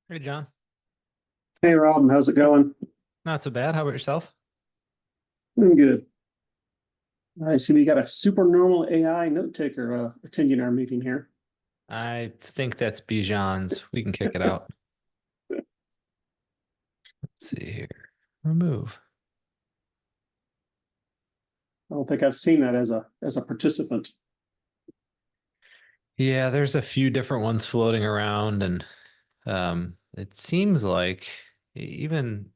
Hey, John. Hey Rob, how's it going? Not so bad. How about yourself? Doing good. I see we got a super normal AI note taker attending our meeting here. I think that's Bijan's. We can kick it out. Let's see here. Remove. I don't think I've seen that as a participant. Yeah, there's a few different ones floating around, and it seems like even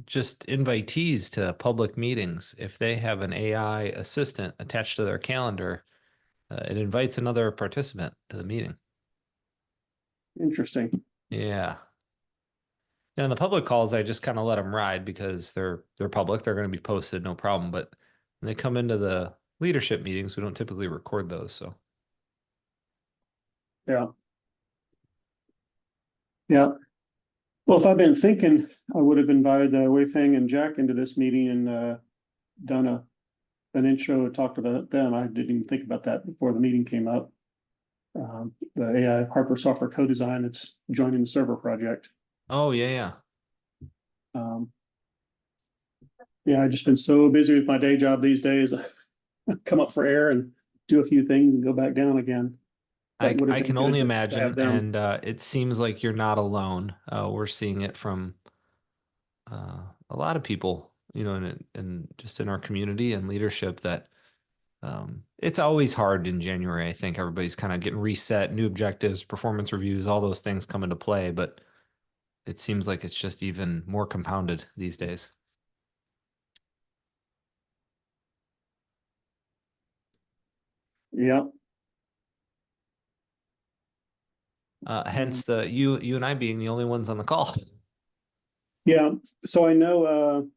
just invitees to public meetings, if they have an AI assistant attached to their calendar, it invites another participant to the meeting. Interesting. Yeah. And the public calls, I just kind of let them ride because they're public. They're going to be posted, no problem. But when they come into the leadership meetings, we don't typically record those. So Yeah. Yeah. Well, if I'd been thinking, I would have invited Wei Feng and Jack into this meeting and done an intro and talked about them. I didn't even think about that before the meeting came up. The AI hardware software co-design that's joining the server project. oh yeah, yeah. Um, yeah, I've just been so busy with my day job these days. I come up for air and do a few things and go back down again. But I it would have I been can good only to have imagine, them. and it seems like you're not alone. We're seeing it from a lot of people, and just in our community and leadership that it's always hard in January. I think everybody's kind of getting reset, new objectives, performance reviews, all those things come into play, but it seems like it's just even more compounded these days. Yeah. Hence the you and I being the only ones on the call. Yeah. So I know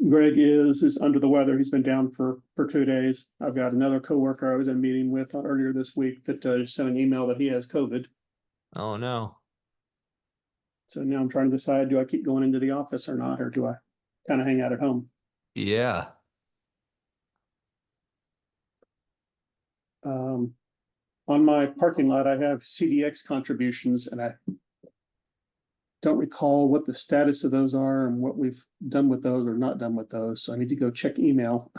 Greg is under the weather. He's been down for 2 days. I've got another coworker I was in a meeting with earlier this week that sent an email that he has COVID. Oh no. So now I'm trying to decide, do I keep going into the office or not, or do I kind of hang out at home? Yeah. Um, on my parking lot, I have CDX contributions, and I don't recall what the status of those are and what we've done with those or not done with those. So I need to go check email.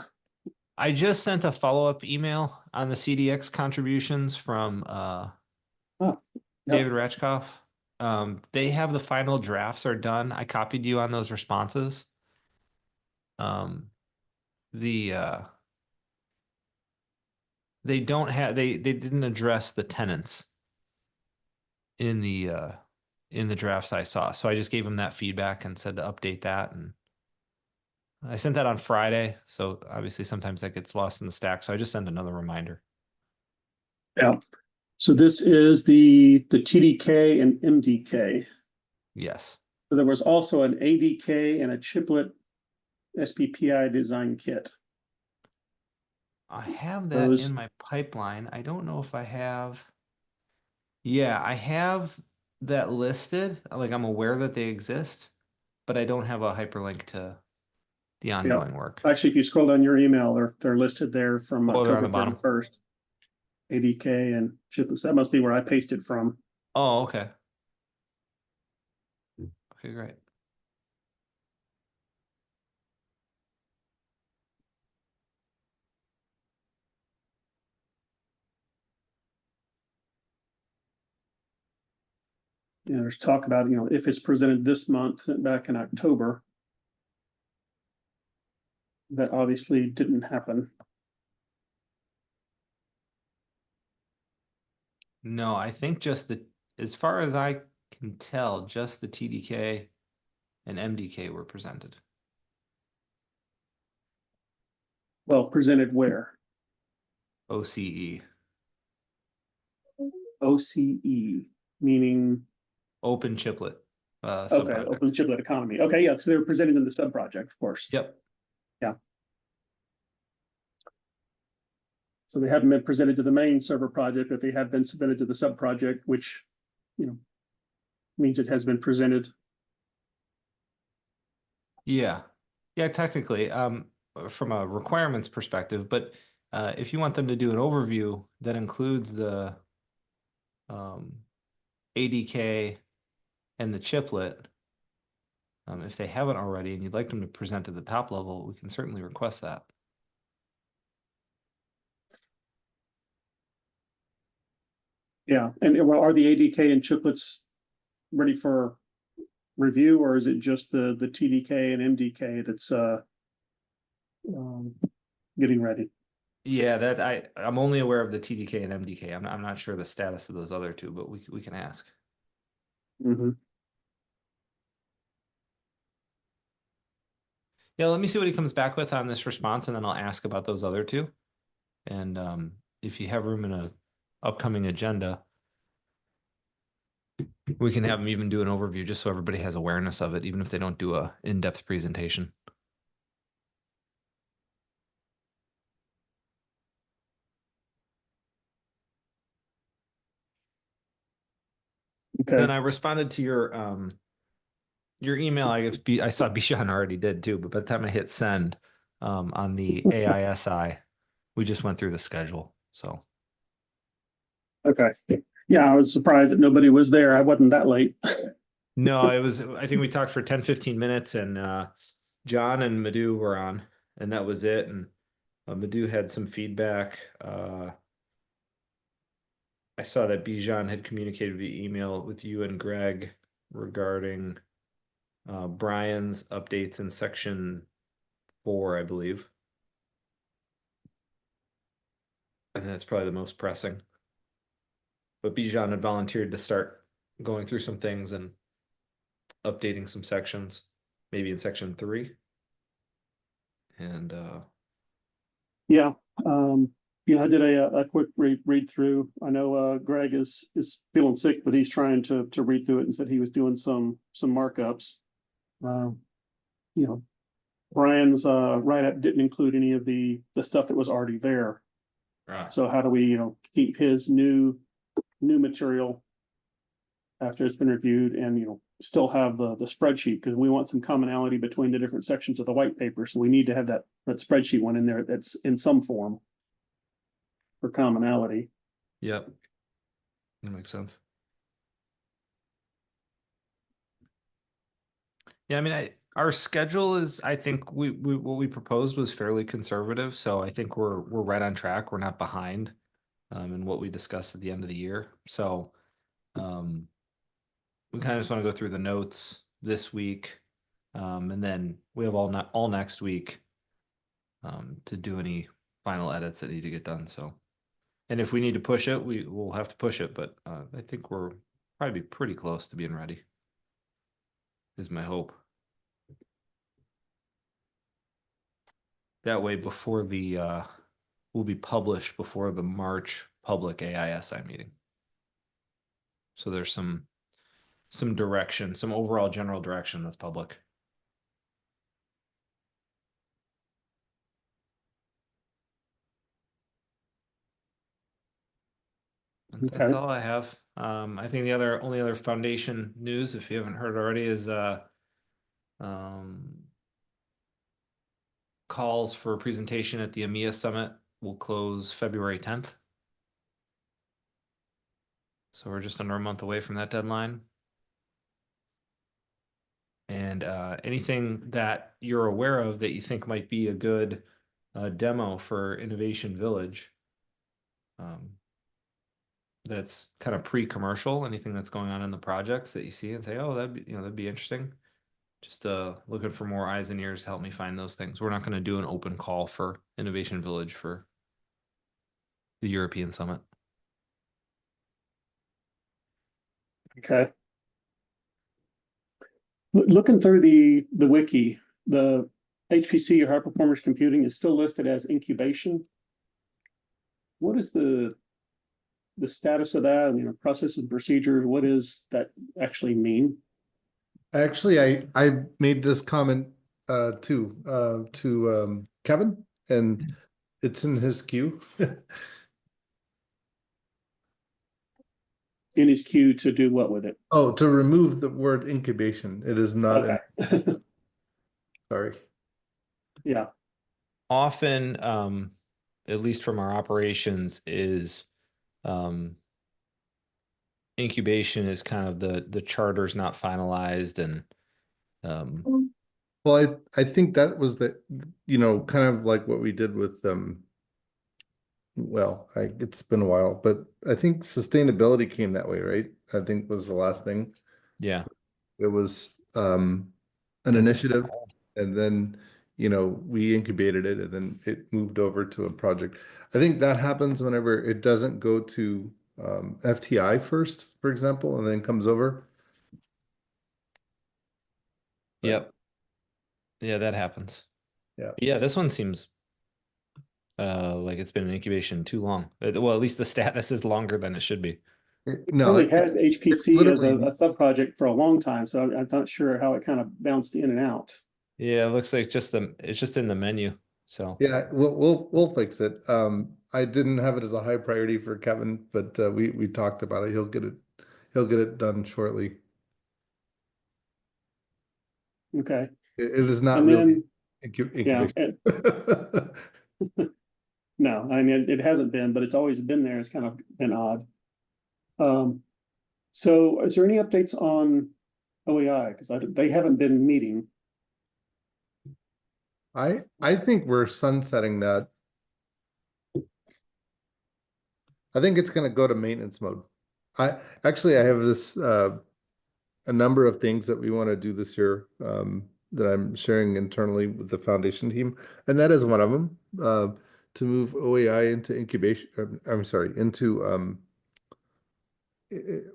I just sent a follow-up email on the CDX contributions from Oh, yep. David Ratchkoff. They have the final drafts are done. I copied you on those responses. Um, the they don't have they didn't address the tenants in the drafts I saw. So I just gave them that feedback and said to update that, and I sent that on Friday, so obviously sometimes that gets lost in the stack. So I just sent another reminder. Yeah. So this is the TDK and MDK. Yes. So there was also an ADK and a chiplet SPPI design kit. I have that in Those, my pipeline. I don't know if I have. Yeah, I have that listed. Like I'm aware that they exist, but I don't have a hyperlink to the yeah. ongoing work. Actually, if you scroll down your email, they're listed there from Oh, they're on the October bottom. 31st. ADK and chiplets. That must be where I pasted from. Oh, okay. Okay, great. There's talk about, if it's presented this month back in October, that obviously didn't happen. No, I think just as far as I can tell, just the TDK and MDK were presented. Well, presented where? OCE, OCE, meaning, Open Chiplet okay, open subproject. chiplet economy. Okay, yeah, so they were presented in the sub project, of course. Yep. Yeah. So they haven't been presented to the main server project, but they have been submitted to the sub project, which, you know, means it has been presented. Yeah. Yeah, technically, from a requirements perspective, but if you want them to do an overview that includes the um, ADK and the chiplet, if they haven't already and you'd like them to present at the top level, we can certainly request that. Yeah, and well, are the ADK and chiplets ready for review, or is it just the TDK and MDK that's um, getting ready? Yeah, that I'm only aware of the TDK and MDK. I'm not sure the status of those other two, but we can ask. Mm-hmm. Yeah, let me see what he comes back with on this response, and then I'll ask about those other two. And if you have room in a upcoming agenda, we can have them even do an overview just so everybody has awareness of it, even if they don't do a in-depth presentation. Okay. Then I responded to your email. I saw Bishan already did too, but by the time I hit send on the AISI, we just went through the schedule. So Okay. Yeah, I was surprised that nobody was there. I wasn't that late. no, I think we talked for 10, 15 minutes and John and Madhu were on and that was it. And Madhu had some feedback. I saw that Bijan had communicated via email with you and Greg regarding Brian's updates in section 4, I believe. And that's probably the most pressing. But Bijan had volunteered to start going through some things and updating some sections, maybe in section 3. And Yeah. Yeah, I did a quick read through. I know Greg is feeling sick, but he's trying to read through it and said he was doing some markups. Uh, you know, Brian's write-up didn't include any of the stuff that was already there. So how do we, keep his new material after it's been reviewed and, still have the spreadsheet, because we want some commonality between the different sections of the white paper. So we need to have that spreadsheet one in there that's in some form for commonality. yep, that makes sense. Yeah, I mean, our schedule is, I think we what we proposed was fairly conservative, so I think we're right on track. We're not behind in what we discussed at the end of the year. So um, we kind of just want to go through the notes this week, and then we have all next week to do any final edits that need to get done. So, and if we need to push it, we will have to push it. But I think we're probably pretty close to being ready. Is my hope. That way, before the will be published before the March public AISI meeting. So there's some direction, some overall general direction that's public. That's Okay. all I have. I think the only other foundation news, if you haven't heard already, is um, calls for a presentation at the EMEA Summit will close February 10th. So we're just under a month away from that deadline. And anything that you're aware of that you think might be a good demo for Innovation Village, that's kind of pre-commercial, anything that's going on in the projects that you see and say, oh, that'd be interesting. Just looking for more eyes and ears to help me find those things. We're not going to do an open call for Innovation Village for the European Summit. Okay. Looking through the wiki, the HPC or high performance computing is still listed as incubation. What is the status of that? Process and procedure. What does that actually mean? Actually, I made this comment too to Kevin, and it's in his queue. In his queue to do what with it? Oh, to remove the word incubation. It is not. Okay. Sorry. Yeah. Often, at least from our operations, is incubation is kind of the charter's not finalized and um Well, I think that was the, kind of like what we did with well, it's been a while, but I think sustainability came that way, right? I think was the last thing. yeah. It was an And it's initiative, and then we incubated it, and then it moved over to a project. I think that happens whenever it doesn't go to FTI first, for example, and then comes over. But yep. Yeah, that happens. yeah, Yeah, this one seems like it's been in incubation too long. Well, at least the status is longer than it should be. no, Really had it's HPC as literally a sub-project for a long time, so I'm not sure how it kind of bounced in and out. Yeah, it looks like it's just in the menu. So yeah. We'll fix it. I didn't have it as a high priority for Kevin, but we talked about it. He'll get it done shortly. Okay. It is not And really then, yeah, incubation. no, I mean, it hasn't been, but it's always been there. It's kind of been odd. Um, so is there any updates on OEI? Because they haven't been meeting. I think we're sunsetting that. I think it's gonna go to maintenance mode. I have this a number of things that we want to do this year that I'm sharing internally with the foundation team, and that is one of them. To move OAI into incubation. I'm sorry, into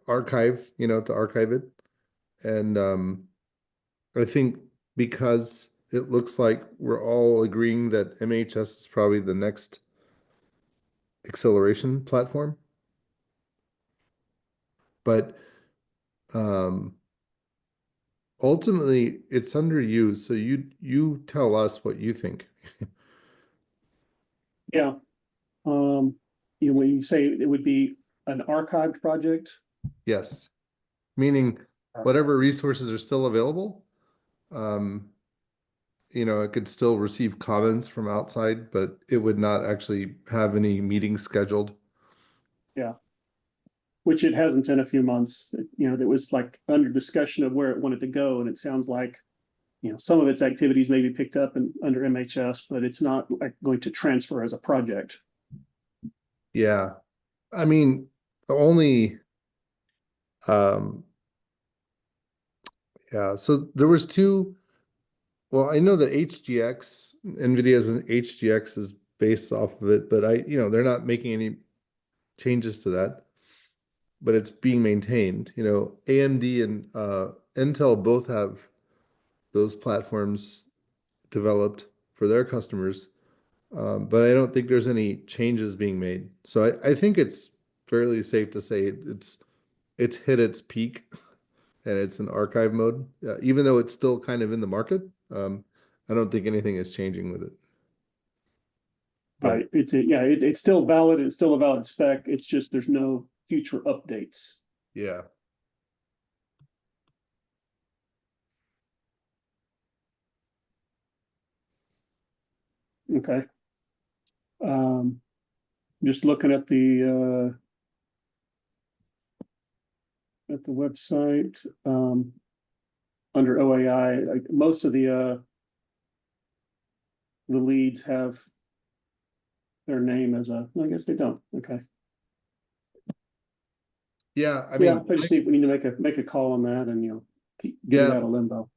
archive. To archive it, and I think because it looks like we're all agreeing that MHS is probably the next acceleration platform, but um, ultimately it's under you. So you tell us what you think. Yeah. When you say it would be an archived project, Yes, meaning whatever resources are still available, um, it could still receive comments from outside, but it would not actually have any meetings scheduled. yeah, which it hasn't in a few months. That was like under discussion of where it wanted to go, and it sounds like some of its activities may be picked up under MHS, but it's not like going to transfer as a project. Yeah, I mean, the only um, yeah, so there was two. Well, I know that HGX, NVIDIA's HGX is based off of it, but they're not making any changes to that, but it's being maintained. AMD and Intel both have those platforms developed for their customers, but I don't think there's any changes being made. So I think it's fairly safe to say it's hit its peak and it's in archive mode, even though it's still kind of in the market. I don't think anything is changing with it. But Right. It's still valid. It's still a valid spec. It's just there's no future updates. yeah, Okay. Just looking at the website under OAI, like most of the leads have their name as a. I guess they don't. Okay. yeah. I Yeah, mean, we need to make a call on that and get it yeah, out of limbo.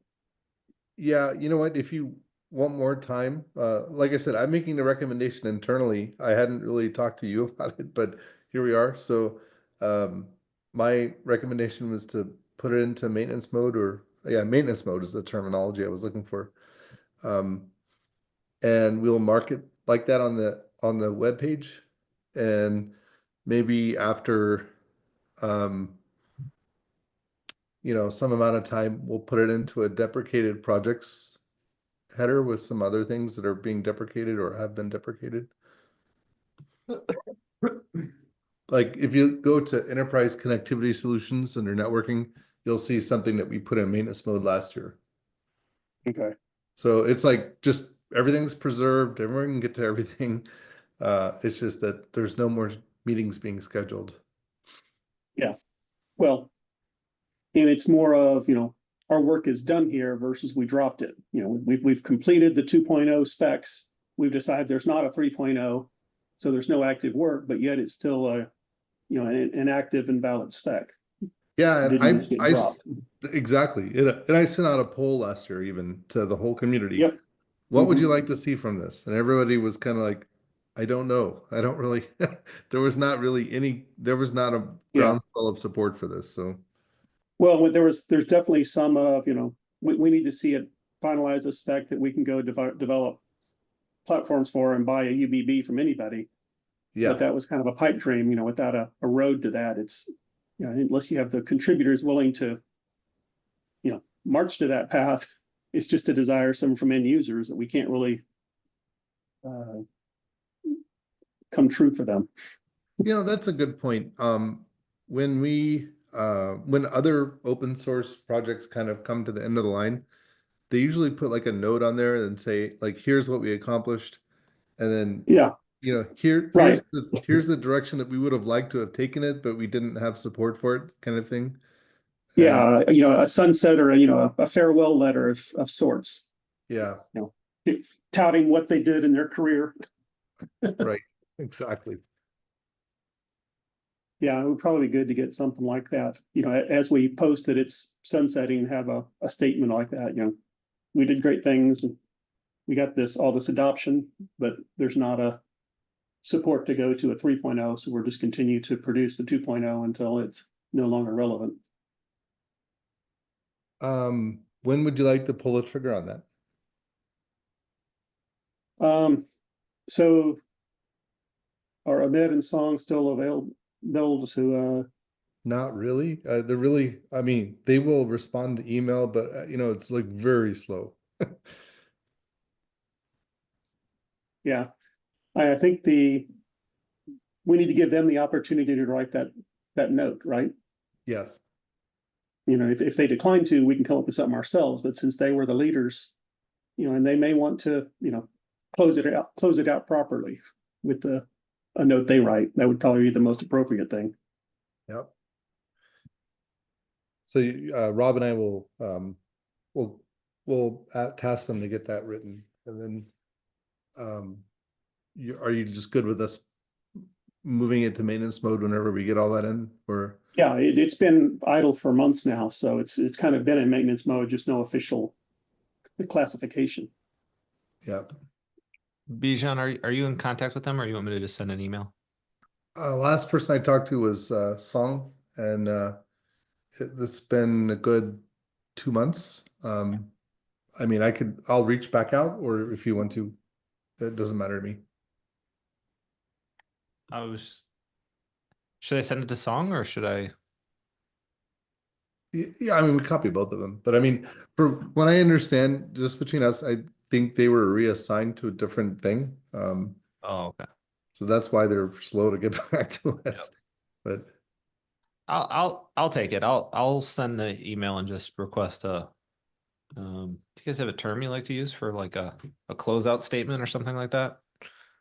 yeah. You know what? If you want more time, like I said, I'm making the recommendation internally. I hadn't really talked to you about it, but here we are. So, my recommendation was to put it into maintenance mode, or yeah, maintenance mode is the terminology I was looking for. Um, and we'll mark it like that on the web page, and maybe after some amount of time, we'll put it into a deprecated projects header with some other things that are being deprecated or have been deprecated. Like if you go to enterprise connectivity solutions under networking, you'll see something that we put in maintenance mode last year. Okay. So it's like just everything's preserved, everyone can get to everything. It's just that there's no more meetings being scheduled. Yeah. Well, and it's more of, our work is done here versus we dropped it. We've completed the 2.0 specs. We've decided there's not a 3.0, so there's no active work, but yet it's still an active and valid spec. Yeah, It didn't just get dropped. exactly. And I sent out a poll last year even to the whole community. Yep. What would you like to see from this? And everybody was kind of like, I don't know. I don't really, there was not a Yeah. groundswell of support for this. So, Well, there's definitely some of, we need to see it finalize a spec that we can go develop platforms for and buy a UBB from anybody. yeah. But that was kind of a pipe dream, without a road to that. It's, unless you have the contributors willing to, march to that path, it's just a desire some from end users that we can't really come true for them. That's a good point. When other open source projects kind of come to the end of the line, they usually put like a note on there and say, like, here's what we accomplished. And then, Yeah, here's right. the direction that we would have liked to have taken it, but we didn't have support for it, kind of thing. And Yeah, a sunset or a farewell letter of sorts. yeah, Touting what they did in their career. right. Exactly. Yeah, it would probably be good to get something like that. As we post that it's sunsetting, have a statement like that. We did great things. And we got all this adoption, but there's not a support to go to a 3.0. So we're just continue to produce the 2.0 until it's no longer relevant. When would you like to pull the trigger on that? So are Ahmed and Song still available to Not really. I mean, they will respond to email, but it's like very slow. yeah. I think we need to give them the opportunity to write that note, right? Yes. If they decline to, we can come up with something ourselves. But since they were the leaders, and they may want to, close it out properly with a note they write, that would probably be the most appropriate thing. Yep. So Rob and I will we'll task them to get that written, and then are you just good with us moving it to maintenance mode whenever we get all that in? Or yeah, it's been idle for months now, so it's kind of been in maintenance mode, just no official classification. yeah. Bijan, are you in contact with them, or you want me to just send an email? Last person I talked to was Song, and it's been a good 2 months. I mean, I'll reach back out, or if you want to, it doesn't matter to me. Should I send it to Song, or should I? Yeah, I mean, we copy both of them, but I mean, for what I understand, just between us, I think they were reassigned to a different thing. Oh, okay. So that's why they're slow to get back to Yep. us. But I'll take it. I'll send the email and just request a. Do you guys have a term you like to use for like a closeout statement or something like that?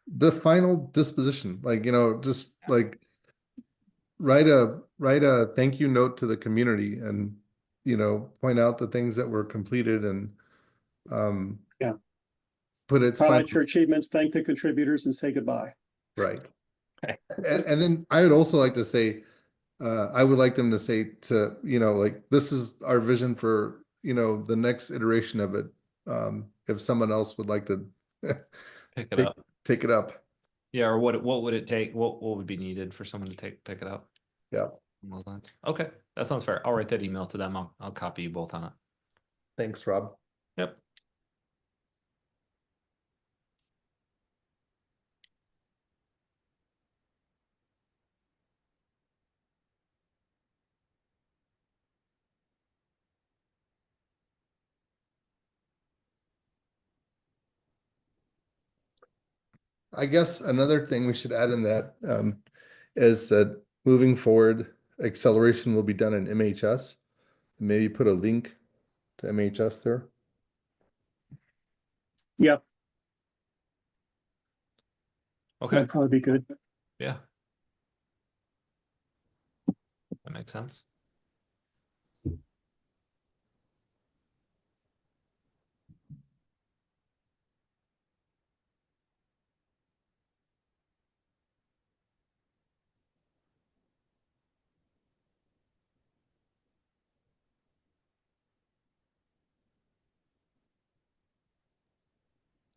the final disposition, like, just like write a thank you note to the community, and point out the things that were completed, and Yeah. put its final, Highlight your achievements, thank the contributors, and say goodbye. right. Okay. And then I would also like to say, I would like them to say to, like, this is our vision for, the next iteration of it. If someone else would like to Pick it take, up. take it up. Yeah, or what would it take? What would be needed for someone to pick it up? Yeah. Along those lines. Okay, that sounds fair. I'll write that email to them. I'll copy you both on it. Thanks, Rob. Yep. I guess another thing we should add in that is that moving forward, acceleration will be done in MHS. Maybe put a link to MHS there. Yeah, Okay. that'd probably be good. Yeah. That makes sense.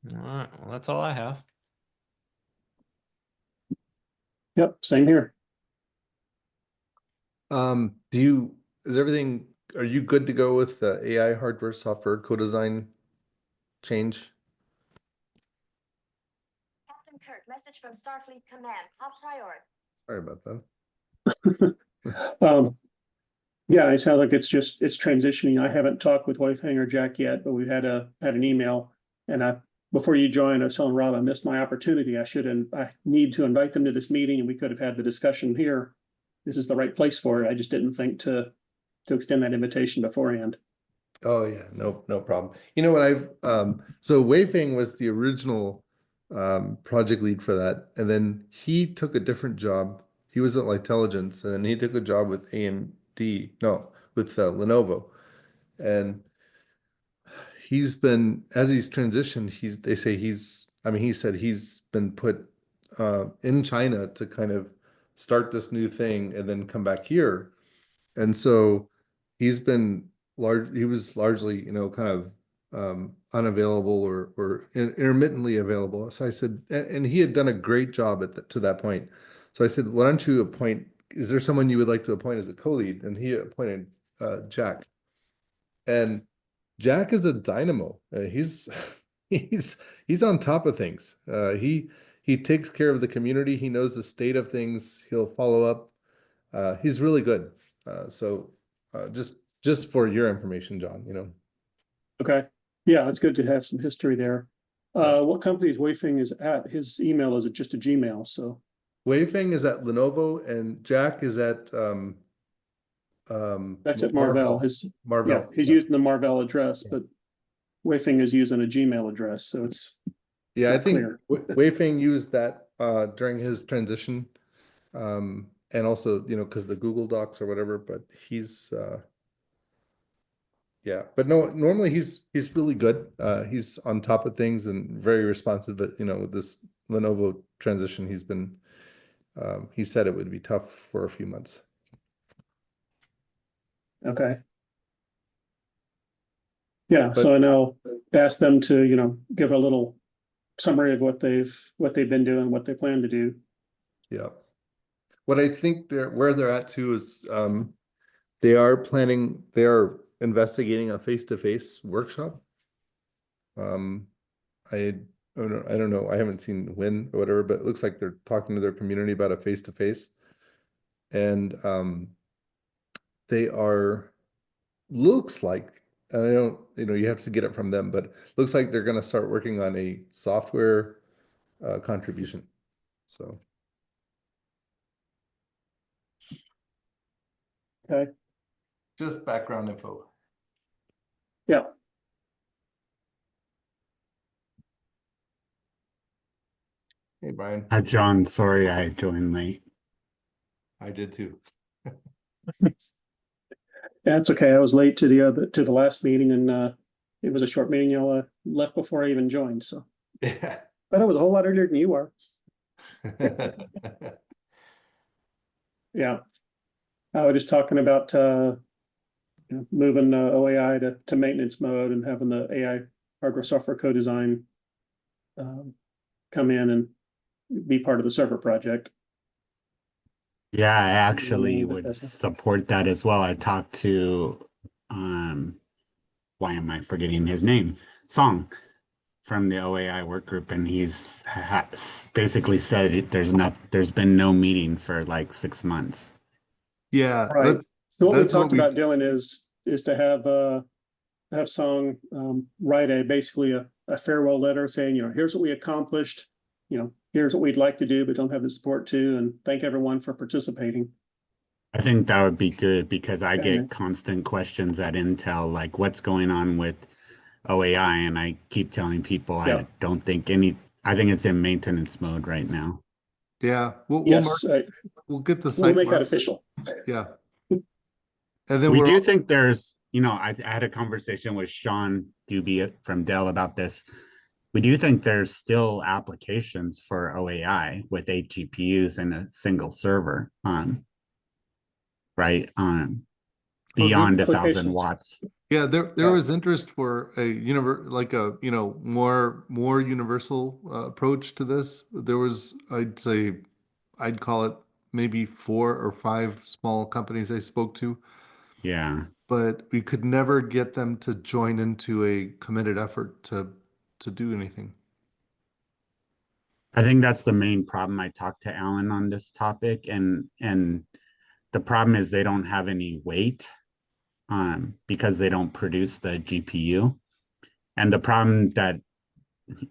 All right. Well, that's all I have. Yep, same here. Is everything, are you good to go with the AI hardware software co-design change? Captain Kirk, message from Starfleet Command, top priority. Sorry about that. Yeah, it sounds like it's transitioning. I haven't talked with Wayfang or Jack yet, but we've had an email. And before you joined, I was telling Rob I missed my opportunity. I need to invite them to this meeting, and we could have had the discussion here. This is the right place for it. I just didn't think to extend that invitation beforehand. Oh yeah, no problem. You know what so Weifeng was the original project lead for that, and then he took a different job. He was at Intelligence, and then he took a job with AMD, no, with Lenovo. And he's been, as he's transitioned, they say he said he's been put in China to kind of start this new thing and then come back here. And so he was largely, kind of unavailable or intermittently available. So I said, and he had done a great job to that point. So I said, why don't you is there someone you would like to appoint as a co-lead? And he appointed Jack. And Jack is a dynamo. He's he's on top of things. He takes care of the community. He knows the state of things. He'll follow up. He's really good. Just for your information, John, Okay. Yeah, it's good to have some history there. What company is Wayfing is at? His email is just a Gmail, so. Weifeng is at Lenovo and Jack is at That's at Marvell. Marvell. He's using the Marvell address, but Wayfing is using a Gmail address, so it's Yeah, I not think clear. Weifeng used that during his transition. And also, because the Google Docs or whatever, but he's yeah, but no, normally he's really good. He's on top of things and very responsive, but with this Lenovo transition, he said it would be tough for a few months. Okay. Yeah, But so I now ask them to, give a little summary of what they've been doing, what they plan to do. yeah, what I think where they're at too is they are investigating a face-to-face workshop. I don't know. I haven't seen when or whatever, but it looks like they're talking to their community about a face-to-face. And they looks like, and I don't, you have to get it from them, but looks like they're going to start working on a software contribution. So. Okay. Just background info. Yeah. Hey, Brian. Hi, John. Sorry I joined late. I did too. That's okay. I was late to the last meeting, and it was a short meeting. Left before I even joined. So, Yeah. but I was a whole lot earlier than you are. Yeah, I was just talking about moving OAI to maintenance mode and having the AI hardware software co-design come in and be part of the server project. Yeah, I actually would support that as well. I talked to why am I forgetting his name? Song from the OAI work group, and he's basically said there's been no meeting for like 6 months. Yeah, right. So what we that's what talked about doing is to have Song write basically a farewell letter saying, here's what we accomplished, here's what we'd like to do, but don't have the support to, and thank everyone for participating. I think that would be good because I Okay. get constant questions at Intel, like what's going on with OAI, and I keep telling people Yeah. I think it's in maintenance mode right now. Yeah, we'll get the site. We'll make that official. Yeah. And then We do think there's, I had a conversation with Sean Duby from Dell about this. We do think there's still applications for OAI with 8 GPUs and a single server on, right? Beyond 1,000 watts. Yeah, there Yeah. was interest for a like a, more universal approach to this. There was, I'd say, I'd call it maybe 4 or 5 small companies I spoke to, Yeah. but we could never get them to join into a committed effort to do anything. I think that's the main problem. I talked to Alan on this topic, and the problem is they don't have any weight because they don't produce the GPU. And the problem that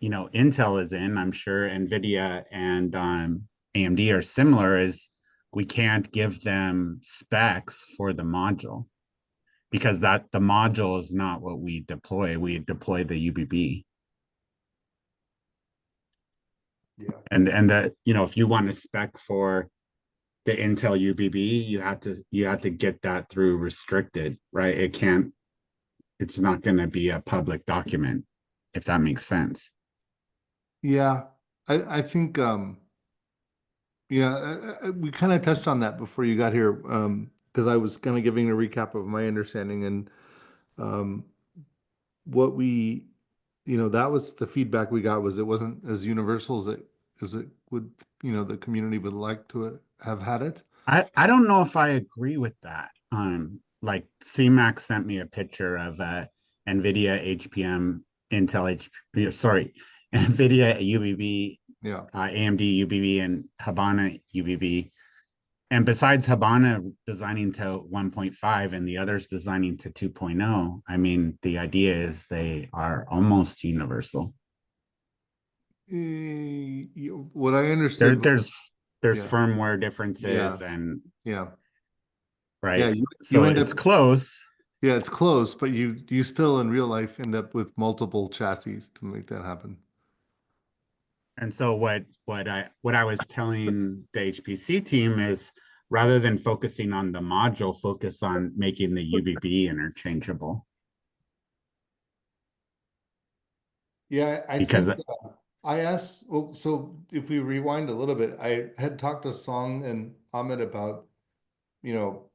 Intel is in, I'm sure Nvidia and AMD are similar, is we can't give them specs for the module because the module is not what we deploy. We deploy the UBB. Yeah. And that, if you want a spec for the Intel UBB, you have to get that through restricted, right? It's not going to be a public document, if that makes sense. Yeah, I think we kind of touched on that before you got here, because I was kind of giving a recap of my understanding, and um what we, that was the feedback we got, was it wasn't as universal as it would, the community would like to have had it. I don't know if I agree with that. Like CMAX sent me a picture of NVIDIA HPM, Intel HPM, sorry, NVIDIA UBB, Yeah. AMD UBB, and Habana UBB. And besides Habana designing to 1.5 and the others designing to 2.0, I mean, the idea is they are almost universal. What I understood, There's yeah, firmware differences, yeah, and yeah, right. yeah. You So end it's up, close. yeah, it's close, but you still in real life end up with multiple chassis to make that happen. And so what I was telling the HPC team is, rather than focusing on the module, focus on making the UBB interchangeable. Yeah, I Because think I asked, well, so if we rewind a little bit, I had talked to Song and Ahmed about, you know,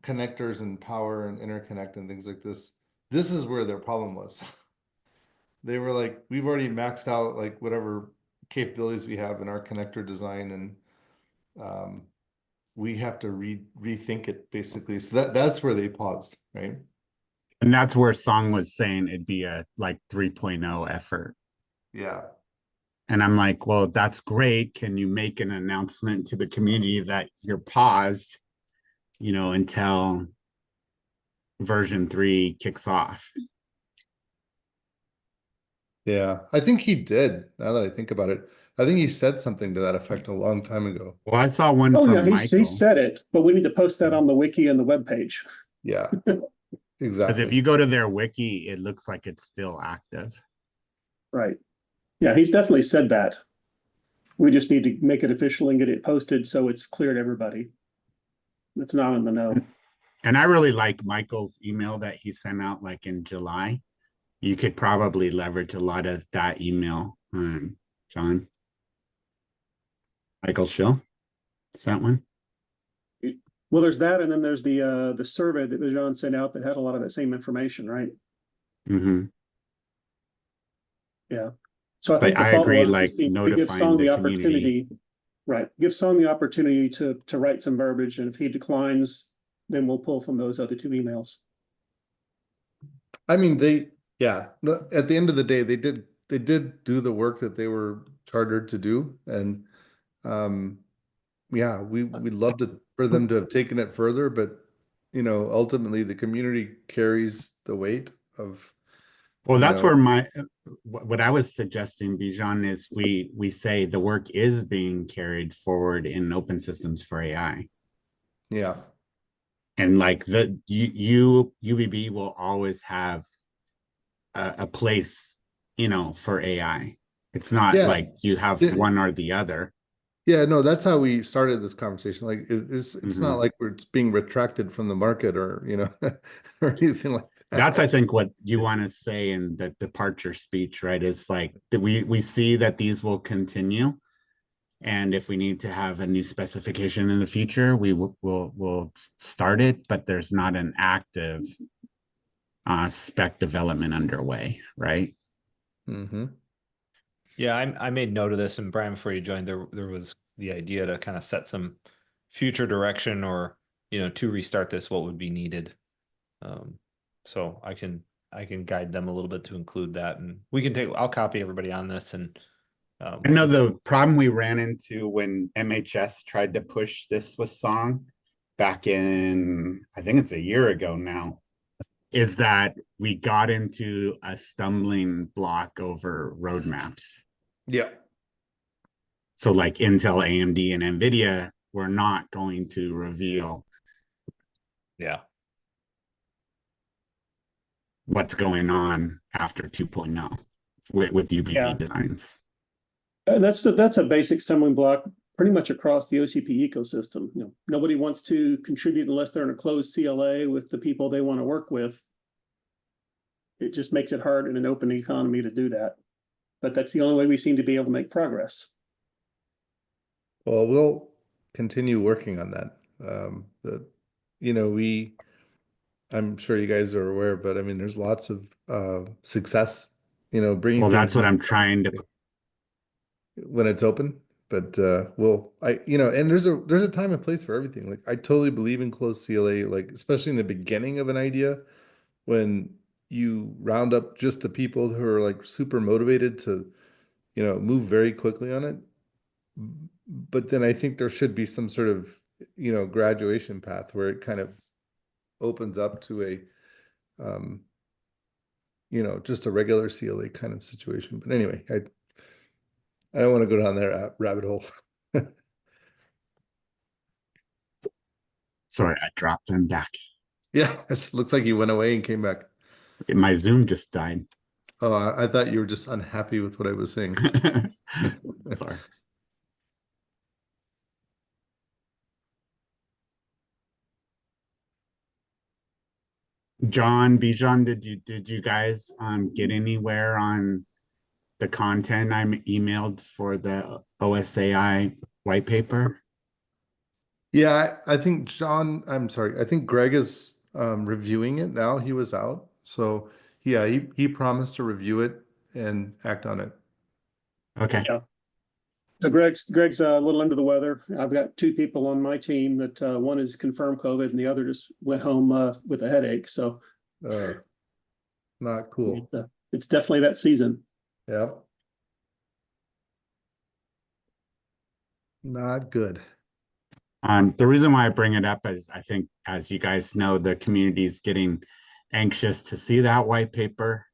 connectors and power and interconnect and things like this. This is where their problem was. They were like, we've already maxed out like whatever capabilities we have in our connector design, and we have to rethink it basically. So that's where they paused, right? and that's where Song was saying it'd be a like 3.0 effort. Yeah. And I'm like, well, that's great. Can you make an announcement to the community that you're paused, until version 3 kicks off? Yeah, I think he did. Now that I think about it, I think he said something to that effect a long time ago. Well, I saw one Oh, yeah, from he Michael. said it, but we need to post that on the wiki and the webpage. Yeah, Because exactly. if you go to their wiki, it looks like it's still active. Right. Yeah, he's definitely said that. We just need to make it official and get it posted so it's clear to everybody. It's not in the know. And I really like Michael's email that he sent out like in July. You could probably leverage a lot of that email, John. Michael Schill. Is that one? Well, there's that, and then there's the survey that John sent out that had a lot of that same information, right? Mm-hmm. Yeah. So I But think the I thought agree, was like we give notifying Song the the community. opportunity, right? Give Song the opportunity to write some verbiage, and if he declines, then we'll pull from those other 2 emails. I mean, at the end of the day, they did do the work that they were chartered to do, and yeah, we'd love for them to have taken it further, but ultimately the community carries the weight of. Well, that's where what I was suggesting, Bijan, is we say the work is being carried forward in open systems for AI. Yeah. And like the UBB will always have a place, for AI. It's not like you have one or the other. Yeah, no, that's how we started this conversation. Like it's not like it's being retracted from the market or or anything like that. That's, I think, what you want to say in the departure speech, right? Is like we see that these will continue, and if we need to have a new specification in the future, we'll start it, but there's not an active spec development underway, right? Mm-hmm. Yeah, I made note of this, and Brian, before you joined, there was the idea to kind of set some future direction, or to restart this, what would be needed. So I can guide them a little bit to include that, and I'll copy everybody on this, and I know the problem we ran into when MHS tried to push this with Song back in, I think it's a year ago now, is that we got into a stumbling block over roadmaps. Yeah. So like Intel, AMD, and NVIDIA were not going to reveal yeah. what's going on after 2.0 with UBB Yeah. designs. That's a basic stumbling block pretty much across the OCP ecosystem. Nobody wants to contribute unless they're in a closed CLA with the people they want to work with. It just makes it hard in an open economy to do that. But that's the only way we seem to be able to make progress. Well, we'll continue working on that. I'm sure you guys are aware, but I mean, there's lots of success, bringing Well, that's things what I'm trying to. when it's open. But and there's a time and place for everything. Like I totally believe in closed CLA, like especially in the beginning of an idea, when you round up just the people who are like super motivated to, move very quickly on it. But then I think there should be some sort of, graduation path where it kind of opens up to just a regular CLA kind of situation. But anyway, I don't want to go down that rabbit hole. Sorry, I dropped them back. Yeah, it looks like you went away and came back. My Zoom just died. Oh, I thought you were just unhappy with what I was saying. Sorry. John, Bijan, did you guys get anywhere on the content I emailed for the OSAI white paper? Yeah, I think I'm sorry, I think Greg is reviewing it now. He was out. So yeah, he promised to review it and act on it. Okay. Yeah. So Greg's a little under the weather. I've got two people on my team that one is confirmed COVID and the other just went home with a headache. So Not cool. it's definitely that season. Yeah. Not good. The reason why I bring it up is I think, as you guys know, the community is getting anxious to see that white paper.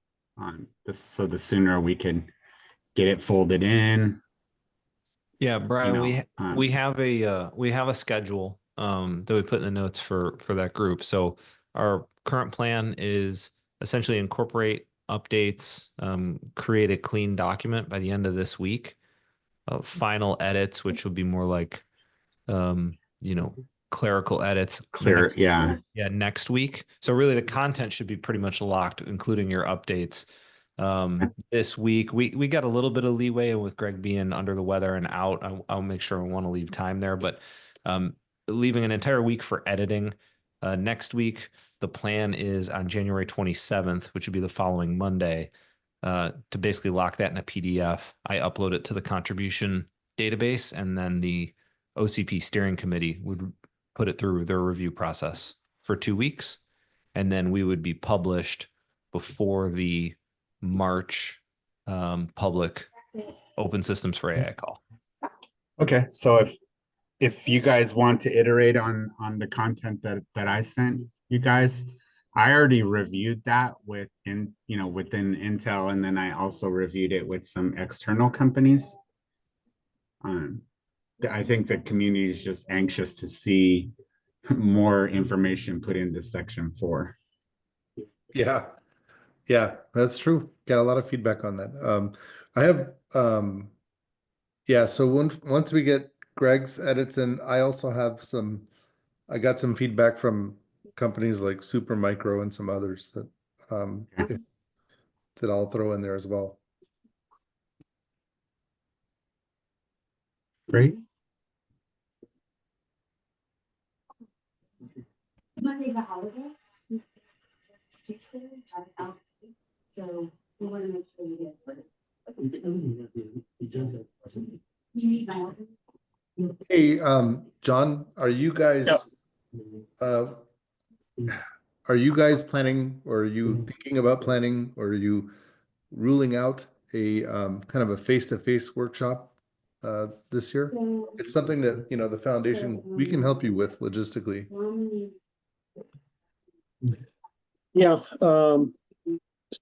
So the sooner we can get it folded in. Yeah, Brian, we have a schedule that we put in the notes for that group. So our current plan is essentially incorporate updates, create a clean document by the end of this week. Final edits, which would be more like clerical edits. Clear, yeah. Next week. So really the content should be pretty much locked, including your updates. This week we got a little bit of leeway, and with Greg being under the weather and out, I'll make sure I want to leave time there, but leaving an entire week for editing. Next week the plan is on January 27th, which would be the following Monday, to basically lock that in a PDF. I upload it to the contribution database, and then the OCP steering committee would put it through their review process for 2 weeks, and then we would be published before the March public open systems for AI call. Okay, so if you guys want to iterate on the content that I sent you guys, I already reviewed that within Intel, and then I also reviewed it with some external companies. I think the community is just anxious to see more information put into section 4. Yeah. Yeah, that's true. Got a lot of feedback on that. I have yeah, so once we get Greg's edits in, I also have I got some feedback from companies like Supermicro and some others that that I'll throw in there as well. Great. Monday's a holiday. So we want to make sure we get Hey, John, are you guys, are you guys planning, or are you thinking about planning, or are you ruling out a kind of a face-to-face workshop this year? It's something that, you know, the foundation, we can help you with logistically. Yeah, so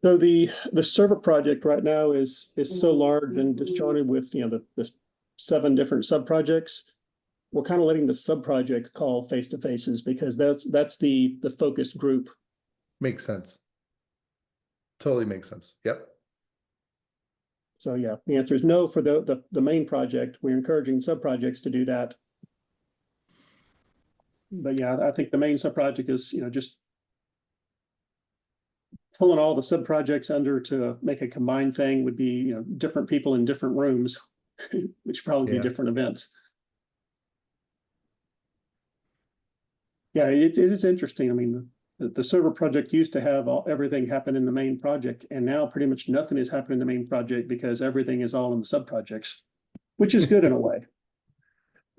the server project right now is so large and disjointed with, you know, the 7 different sub-projects. We're kind of letting the sub-projects call face-to-faces because that's the focused group. Makes sense. Totally makes sense. Yep. So yeah, the answer is no for the main project. We're encouraging sub-projects to do that. But yeah, I think the main sub-project is, you know, just pulling all the sub-projects under to make a combined thing would be, you know, different people in different rooms, which probably be different events. Yeah, it is interesting. I mean, the server project used to have everything happen in the main project, and now pretty much nothing is happening in the main project because everything is all in the sub-projects, which is good in a way.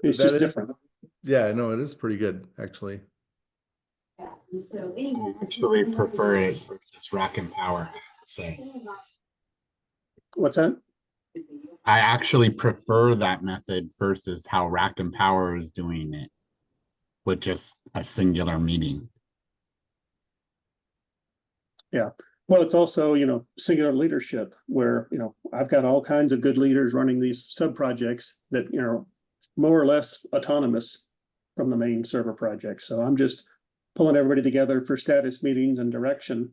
It's That just is- different. Yeah, no, it is pretty good, actually. I Actually prefer it versus rack and power, I have to say. What's that? I actually prefer that method versus how rack and power is doing it with just a singular meeting. Yeah. Well, it's also, you know, singular leadership where, you know, I've got all kinds of good leaders running these sub-projects that, you know, more or less autonomous from the main server project. So I'm just pulling everybody together for status meetings and direction,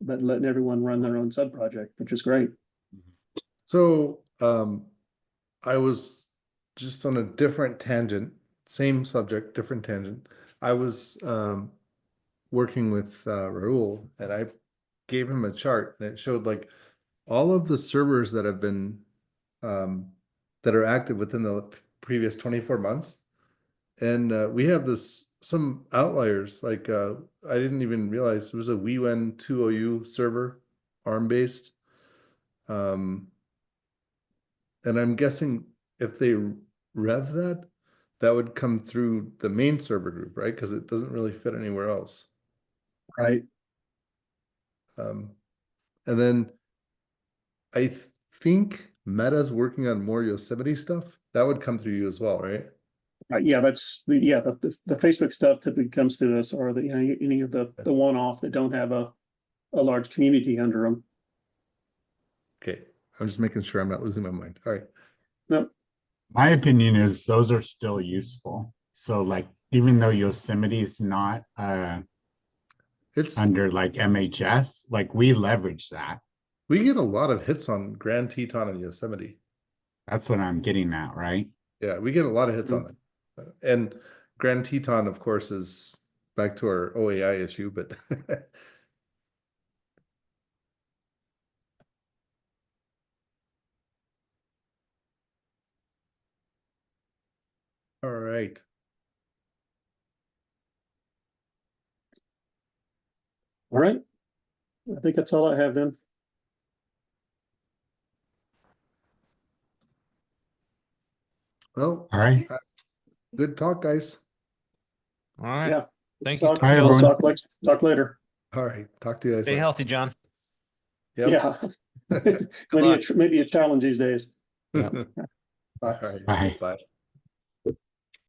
but letting everyone run their own sub-project, which is great. So, I was just on a different tangent, same subject, different tangent. I was, working with, Raul, and I gave him a chart, and it showed like all of the servers that have been, that are active within the previous 24 months. And, we have some outliers, like, I didn't even realize there was a WeWen 2OU server, ARM-based. And I'm guessing if they rev that, that would come through the main server group, right? Because it doesn't really fit anywhere else. Right. And then I think Meta's working on more Yosemite stuff. That would come through you as well, right? Yeah, that's the Facebook stuff typically comes through us, or the, you know, any of the one-off that don't have a large community under them. Okay, I'm just making sure I'm not losing my mind. All right. No, My opinion is those are still useful. So like, even though Yosemite is not It's under like MHS, like we leverage that. we get a lot of hits on Grand Teton and Yosemite. That's what I'm getting at, right? Yeah, we get a lot of hits on it. And Grand Teton, of course, is back to our OAI issue, but all right. all right. I think that's all I have then. Well, All right. good talk, guys. All right. Yeah. Thank you. Talk, Hi, we'll everyone. talk later. All right, talk to you guys Stay later. healthy, John. Yep. Yeah. luck. Maybe a challenge these days. Yep. All right. Bye. Bye.